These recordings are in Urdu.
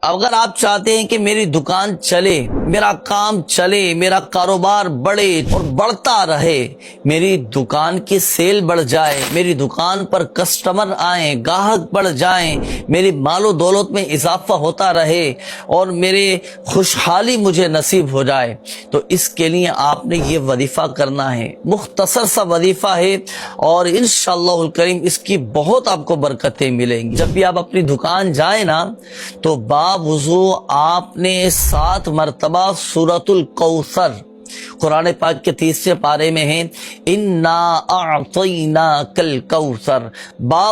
اگر آپ چاہتے ہیں کہ میری دکان چلے، میرا کام چلے، میرا کاروبار بڑھے اور بڑھتا رہے، میری دکان کی سیل بڑھ جائے، میری دکان پر کسٹمر آئیں، گاہک بڑھ جائیں، میری مال و دولت میں اضافہ ہوتا رہے اور میرے خوشحالی مجھے نصیب ہو جائے، تو اس کے لیے آپ نے یہ وظیفہ کرنا ہے۔ مختصر سا وظیفہ ہے اور انشاءاللہ الکریم اس کی بہت آپ کو برکتیں ملیں گی۔ جب بھی آپ اپنی دکان جائیں نا تو وضو آپ نے 7 مرتبہ سورۃ الکوثر، قرآن پاک کے 30 پارے میں ہے، انا اعطیناک الکوثر،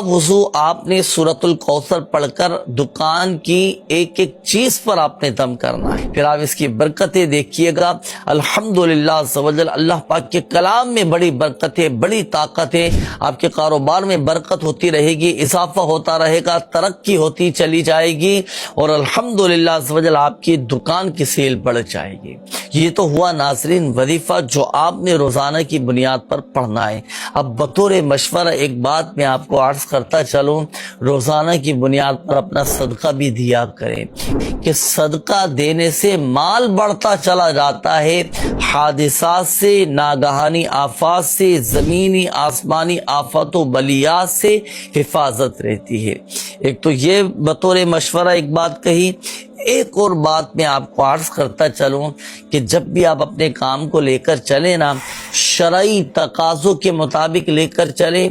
وضو آپ نے سورۃ الکوثر پڑھ کر دکان کی ایک ایک چیز پر آپ نے دم کرنا ہے۔ پھر آپ اس کی برکتیں دیکھیے گا۔ الحمدللہ عز و جل، اللہ پاک کے کلام میں بڑی برکتیں، بڑی طاقتیں، آپ کے کاروبار میں برکت ہوتی رہے گی، اضافہ ہوتا رہے گا، ترقی ہوتی چلی جائے گی اور الحمدللہ عز و جل آپ کی دکان کی سیل بڑھ جائے گی۔ یہ تو ہوا ناظرین وظیفہ جو آپ نے روزانہ کی بنیاد پر پڑھنا ہے۔ اب بطور مشورہ ایک بات میں آپ کو عرض کرتا چلوں، روزانہ کی بنیاد پر اپنا صدقہ بھی دیا کریں کہ صدقہ دینے سے مال بڑھتا چلا جاتا ہے، حادثات سے، ناگہانی آفات سے، زمینی آسمانی آفات و بلیات سے حفاظت رہتی ہے۔ ایک تو یہ بطور مشورہ ایک بات کہی۔ ایک اور بات میں آپ کو عرض کرتا چلوں کہ جب بھی آپ اپنے کام کو لے کر چلیں نا، شرعی تقاضوں کے مطابق لے کر چلیں،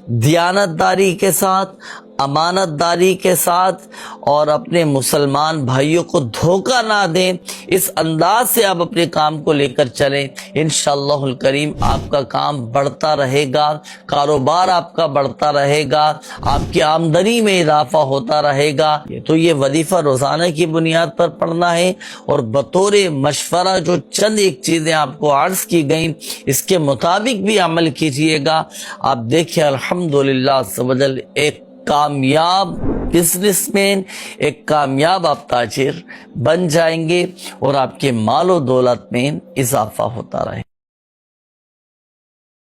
دیانتداری کے ساتھ، امانت داری کے ساتھ، اور اپنے مسلمان بھائیوں کو دھوکہ نہ دیں، اس انداز سے آپ اپنے کام کو لے کر چلیں، انشاءاللہ الکریم آپ کا کام بڑھتا رہے گا، کاروبار آپ کا بڑھتا رہے گا، آپ کی آمدنی میں اضافہ ہوتا رہے گا۔ تو یہ وظیفہ روزانہ کی بنیاد پر پڑھنا ہے اور بطور مشورہ جو چند ایک چیزیں آپ کو عرض کی گئیں اس کے مطابق بھی عمل کیجئے گا۔ آپ دیکھیں الحمدللہ عز و جل ایک کامیاب بزنس مین، ایک کامیاب آپ تاجر بن جائیں گے اور آپ کے مال و دولت میں اضافہ ہوتا رہے۔